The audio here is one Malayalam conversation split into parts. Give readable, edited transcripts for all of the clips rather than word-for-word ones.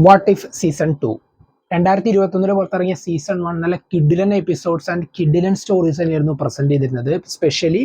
വാട്ട് ഇഫ് സീസൺ 2 2021 പുറത്തിറങ്ങിയ സീസൺ 1 നല്ല കിഡിലൻ എപ്പിസോഡ്സ് ആൻഡ് കിഡിലൻ സ്റ്റോറീസ് തന്നെയായിരുന്നു പ്രസന്റ് ചെയ്തിരുന്നത്. സ്പെഷ്യലി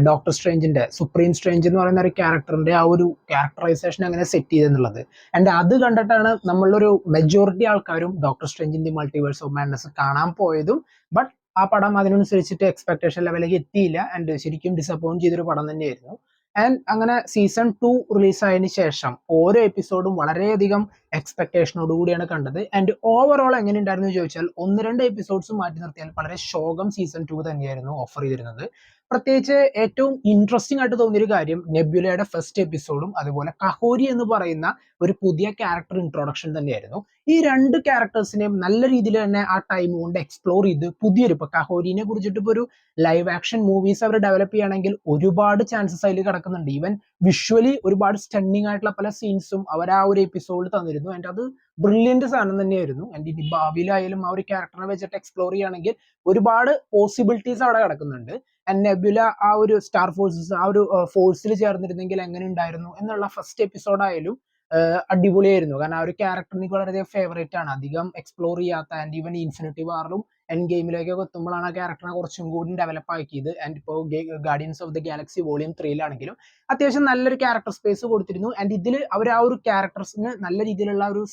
ഡോക്ടർ സ്ട്രേഞ്ചിന്റെ സുപ്രീം സ്ട്രേഞ്ച് എന്ന് പറയുന്ന ഒരു ക്യാരക്ടറിന്റെ ആ ഒരു ക്യാരക്ടറൈസേഷൻ അങ്ങനെ സെറ്റ് ചെയ്തെന്നുള്ളത്. ആൻഡ് അത് കണ്ടിട്ടാണ് നമ്മളൊരു മെജോറിറ്റി ആൾക്കാരും ഡോക്ടർ സ്ട്രേഞ്ചിന്റെ മൾട്ടിവേഴ്സ് ഓഫ് മാഡ്നസ് കാണാൻ പോയതും. ബട്ട് ആ പടം അതിനനുസരിച്ചിട്ട് എക്സ്പെക്ടേഷൻ ലെവലിലേക്ക് എത്തിയില്ല ആൻഡ് ശരിക്കും ഡിസപ്പോയിന്റ് ചെയ്തൊരു പടം തന്നെയായിരുന്നു. ആൻഡ് അങ്ങനെ സീസൺ 2 റിലീസായതിനു ശേഷം ഓരോ എപ്പിസോഡും വളരെയധികം എക്സ്പെക്ടേഷനോട് കൂടിയാണ് കണ്ടത്. ആൻഡ് ഓവറോൾ എങ്ങനെ ഉണ്ടായിരുന്നു ചോദിച്ചാൽ ഒന്ന് രണ്ട് എപ്പിസോഡ്സ് മാറ്റി നിർത്തിയാൽ വളരെ ശോകം സീസൺ 2 തന്നെയായിരുന്നു ഓഫർ ചെയ്തിരുന്നത്. പ്രത്യേകിച്ച് ഏറ്റവും ഇൻട്രസ്റ്റിംഗ് ആയിട്ട് തോന്നിയൊരു കാര്യം നെബ്യുലയുടെ ഫസ്റ്റ് എപ്പിസോഡും അതുപോലെ കഹോരി എന്ന് പറയുന്ന ഒരു പുതിയ ക്യാരക്ടർ ഇൻട്രൊഡക്ഷൻ തന്നെയായിരുന്നു. ഈ രണ്ട് ക്യാരക്ടേഴ്സിനെയും നല്ല രീതിയിൽ തന്നെ ആ ടൈം കൊണ്ട് എക്സ്പ്ലോർ ചെയ്ത് പുതിയൊരു ഇപ്പൊ കഹോരിനെ കുറിച്ചിട്ട് ഇപ്പോൾ ഒരു ലൈവ് ആക്ഷൻ മൂവീസ് അവർ ഡെവലപ്പ് ചെയ്യുകയാണെങ്കിൽ ഒരുപാട് ചാൻസസ് അതിൽ കിടക്കുന്നുണ്ട്. ഈവൻ വിഷ്വലി ഒരുപാട് സ്റ്റണ്ണിങ് ആയിട്ടുള്ള പല സീൻസും അവർ ആ ഒരു എപ്പിസോഡിൽ തന്നിരുന്നു. ആൻഡ് അത് ബ്രില്യന്റ് സാധനം തന്നെയായിരുന്നു. ആൻഡ് ഇനി ഭാവിയിലായാലും ആ ഒരു ക്യാരക്ടറിനെ വെച്ചിട്ട് എക്സ്പ്ലോർ ചെയ്യുകയാണെങ്കിൽ ഒരുപാട് പോസിബിലിറ്റീസ് അവിടെ കിടക്കുന്നുണ്ട്. ആൻഡ് നെബുല ആ ഒരു സ്റ്റാർ ഫോഴ്സസ് ആ ഒരു ഫോഴ്സിൽ ചേർന്നിരുന്നെങ്കിൽ എങ്ങനെ ഉണ്ടായിരുന്നു എന്നുള്ള ഫസ്റ്റ് എപ്പിസോഡ് ആയാലും അടിപൊളിയായിരുന്നു. കാരണം ആ ഒരു ക്യാരക്ടർ എനിക്ക് വളരെയധികം ഫേവറേറ്റ് ആണ്. അധികം എക്സ്പ്ലോർ ചെയ്യാത്ത ആൻഡ് ഈവൻ ഇൻഫിനിറ്റി വാറിലും എൻഡ് ഗെയിമിലേക്കൊക്കെ എത്തുമ്പോഴാണ് ആ ക്യാരക്ടറിനെ കുറച്ചും കൂടി ഡെവലപ്പ് ആക്കിയത്. ആൻഡ് ഇപ്പോൾ guardians of the Galaxy volume 3 അത്യാവശ്യം നല്ലൊരു ക്യാരക്ടർ സ്പേസ് കൊടുത്തിരുന്നു. ആൻഡ് ഇതിൽ അവർ ആ ഒരു ക്യാരക്ടേഴ്സിന് നല്ല രീതിയിലുള്ള ഒരു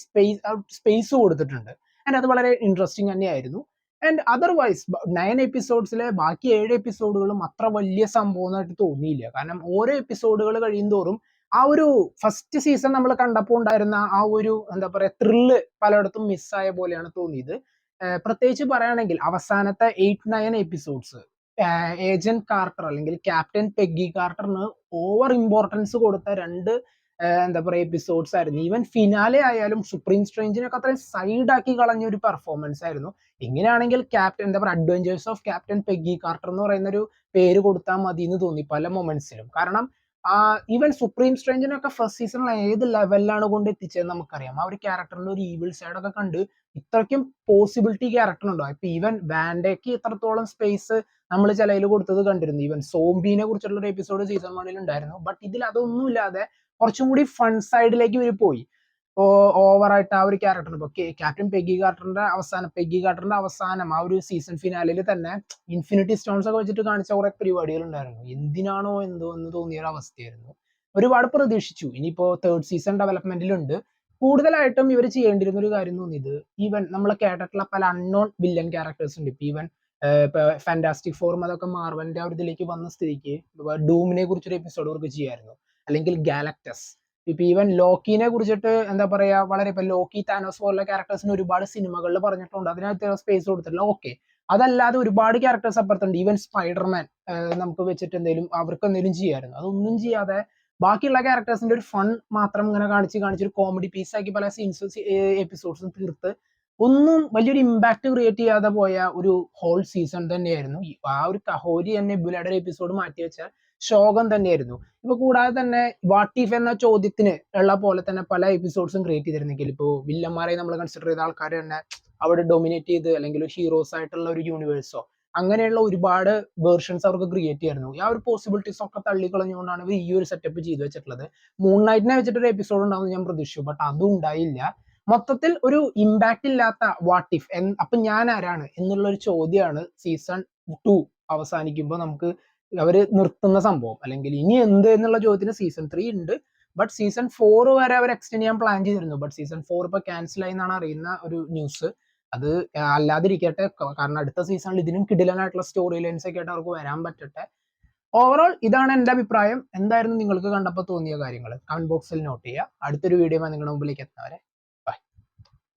സ്പേസ് കൊടുത്തിട്ടുണ്ട്. ആൻഡ് അത് വളരെ ഇൻട്രസ്റ്റിംഗ് തന്നെയായിരുന്നു. ആൻഡ് അതർവൈസ് 9 എപ്പിസോഡ്സിലെ ബാക്കി 7 എപ്പിസോഡുകളും അത്ര വലിയ സംഭവമായിട്ട് തോന്നിയില്ല. കാരണം ഓരോ എപ്പിസോഡുകൾ കഴിയും തോറും ആ ഒരു ഫസ്റ്റ് സീസൺ നമ്മൾ കണ്ടപ്പോൾ ഉണ്ടായിരുന്ന ആ ഒരു എന്താ പറയാ ത്രില്ല് പലയിടത്തും മിസ്സായ പോലെയാണ് തോന്നിയത്. പ്രത്യേകിച്ച് പറയുകയാണെങ്കിൽ അവസാനത്തെ 8-9 എപ്പിസോഡ്സ് ഏജന്റ് കാർട്ടർ അല്ലെങ്കിൽ ക്യാപ്റ്റൻ പെഗ്ഗി കാർട്ടറിന് ഓവർ ഇമ്പോർട്ടൻസ് കൊടുത്ത രണ്ട് എന്താ പറയുക എപ്പിസോഡ്സ് ആയിരുന്നു. ഈവൻ ഫിനാലെ ആയാലും സുപ്രീം സ്ട്രേഞ്ചിനൊക്കെ അത്രയും സൈഡാക്കി കളഞ്ഞ ഒരു പെർഫോമൻസ് ആയിരുന്നു. ഇങ്ങനെയാണെങ്കിൽ ക്യാപ്റ്റൻ എന്താ പറയുക adventures of Captain Peggy Carter എന്ന് പറയുന്ന ഒരു പേര് കൊടുത്താൽ മതി എന്ന് തോന്നി പല മൊമെന്റ്സിലും. കാരണം ഈവൻ സുപ്രീം സ്ട്രേഞ്ചിനൊക്കെ ഫസ്റ്റ് സീസണിൽ ഏത് ലെവലിലാണ് കൊണ്ട് എത്തിച്ചതെന്ന് നമുക്കറിയാം. ആ ഒരു ക്യാരക്ടറിന്റെ ഒരു ഈവിൾ സൈഡ് ഒക്കെ കണ്ട് ഇത്രയ്ക്കും പോസിബിലിറ്റി ക്യാരക്ടറിനുണ്ടോ? ഇപ്പൊ ഈവൻ വാൻഡയ്ക്ക് ഇത്രത്തോളം സ്പേസ് നമ്മൾ ചിലയിൽ കൊടുത്തത് കണ്ടിരുന്നു. ഈവൻ സോംബിനെ കുറിച്ചുള്ള ഒരു എപ്പിസോഡ് സീസൺ 1 ഉണ്ടായിരുന്നു. ബട്ട് ഇതിൽ അതൊന്നും ഇല്ലാതെ കുറച്ചും കൂടി ഫൺ സൈഡിലേക്ക് ഇവർ പോയി. ഓവറായിട്ട് ആ ഒരു ക്യാരക്ടർ ഇപ്പൊ ക്യാപ്റ്റൻ പെഗ്ഗി കാർട്ടറിന്റെ അവസാനം ആ ഒരു സീസൺ ഫിനാലിൽ തന്നെ ഇൻഫിനിറ്റി സ്റ്റോൺസ് ഒക്കെ വെച്ചിട്ട് കാണിച്ച കുറെ പരിപാടികൾ ഉണ്ടായിരുന്നു. എന്തിനാണോ എന്തോ എന്ന് തോന്നിയ ഒരു അവസ്ഥയായിരുന്നു. ഒരുപാട് പ്രതീക്ഷിച്ചു. ഇനിയിപ്പോ തേർഡ് സീസൺ ഡെവലപ്മെന്റിലുണ്ട്. കൂടുതലായിട്ടും ഇവർ ചെയ്യേണ്ടിരുന്ന ഒരു കാര്യം തോന്നിയത് ഈവൻ നമ്മൾ കേട്ടിട്ടുള്ള പല അൺനോൺ വില്ലൻ ക്യാരക്ടേഴ്സ് ഉണ്ട്. ഇപ്പൊ ഈവൻ ഫാന്റാസ്റ്റിക് ഫോറും അതൊക്കെ മാർവലിന്റെ ആ ഒരു ഇതിലേക്ക് വന്ന സ്ഥിതിക്ക് ഡൂമിനെ കുറിച്ചൊരു എപ്പിസോഡ് അവർക്ക് ചെയ്യായിരുന്നു. അല്ലെങ്കിൽ ഗാലക്ടസ്. ഇപ്പൊ ഈവൻ ലോക്കിനെ കുറിച്ചിട്ട് എന്താ പറയാ വളരെ ഇപ്പൊ ലോക്കി താനോസ് പോലുള്ള ക്യാരക്ടേഴ്സിന് ഒരുപാട് സിനിമകളിൽ പറഞ്ഞിട്ടുണ്ട്. അതിനകത്ത് സ്പേസ് കൊടുത്തിട്ടില്ല. ഓക്കെ, അതല്ലാതെ ഒരുപാട് ക്യാരക്ടേഴ്സ് അപ്പുറത്തുണ്ട്. ഈവൻ സ്പൈഡർമാൻ നമുക്ക് വെച്ചിട്ട് എന്തെങ്കിലും അവർക്ക് എന്തെങ്കിലും ചെയ്യായിരുന്നു. അതൊന്നും ചെയ്യാതെ ബാക്കിയുള്ള ക്യാരക്ടേഴ്സിന്റെ ഒരു ഫൺ മാത്രം ഇങ്ങനെ കാണിച്ച് ഒരു കോമഡി പീസ് ആക്കി പല സീൻസും എപ്പിസോഡ്സും തീർത്ത് ഒന്നും വലിയൊരു ഇമ്പാക്ട് ക്രിയേറ്റ് ചെയ്യാതെ പോയ ഒരു ഹോൾ സീസൺ തന്നെയായിരുന്നു. ആ ഒരു കഹോരി തന്നെ ബുലയുടെ എപ്പിസോഡ് മാറ്റി വെച്ചാൽ ശോകം തന്നെയായിരുന്നു. ഇപ്പൊ കൂടാതെ തന്നെ വാട്ട് ഇഫ് എന്ന ചോദ്യത്തിന് ഉള്ള പോലെ തന്നെ പല എപ്പിസോഡ്സും ക്രിയേറ്റ് ചെയ്തിരുന്നെങ്കിൽ ഇപ്പോ വില്ലന്മാരെ നമ്മൾ കൺസിഡർ ചെയ്ത ആൾക്കാർ തന്നെ അവിടെ ഡൊമിനേറ്റ് ചെയ്ത് അല്ലെങ്കിൽ ഹീറോസ് ആയിട്ടുള്ള ഒരു യൂണിവേഴ്സോ അങ്ങനെയുള്ള ഒരുപാട് വേർഷൻസ് അവർക്ക് ക്രിയേറ്റ് ചെയ്യായിരുന്നു. ആ ഒരു പോസിബിലിറ്റീസ് ഒക്കെ തള്ളിക്കളഞ്ഞുകൊണ്ടാണ് ഇവർ ഈ ഒരു സെറ്റപ്പ് ചെയ്തു വെച്ചിട്ടുള്ളത്. മൂൺ നൈറ്റിനെ വെച്ചിട്ട് ഒരു എപ്പിസോഡ് ഉണ്ടാവും ഞാൻ പ്രതീക്ഷിച്ചു. ബട്ട് അതും ഉണ്ടായില്ല. മൊത്തത്തിൽ ഒരു ഇമ്പാക്ട് ഇല്ലാത്ത വാട്ട് ഇഫ് അപ്പൊ ഞാൻ ആരാണ് എന്നുള്ള ഒരു ചോദ്യമാണ് സീസൺ 2 അവസാനിക്കുമ്പോൾ നമുക്ക് അവര് നിർത്തുന്ന സംഭവം. അല്ലെങ്കിൽ ഇനി എന്ത് എന്നുള്ള ചോദ്യത്തിന് സീസൺ 3 ഉണ്ട്. ബട്ട് സീസൺ 4 വരെ അവർ എക്സ്റ്റെൻഡ് ചെയ്യാൻ പ്ലാൻ ചെയ്തിരുന്നു. ബട്ട് സീസൺ 4 ഇപ്പൊ ക്യാൻസൽ ആയി എന്നാണ് അറിയുന്ന ഒരു ന്യൂസ്. അത് അല്ലാതിരിക്കട്ടെ. കാരണം അടുത്ത സീസണിൽ ഇതിനും കിടിലനായിട്ടുള്ള സ്റ്റോറി ലൈൻസ് ഒക്കെ ആയിട്ട് അവർക്ക് വരാൻ പറ്റട്ടെ. ഓവറോൾ ഇതാണ് എന്റെ അഭിപ്രായം. എന്തായിരുന്നു നിങ്ങൾക്ക് കണ്ടപ്പോൾ തോന്നിയ കാര്യങ്ങൾ കമന്റ് ബോക്സിൽ നോട്ട് ചെയ്യുക. അടുത്തൊരു വീഡിയോ നിങ്ങളുടെ മുമ്പിലേക്ക് എത്തുന്നവരെ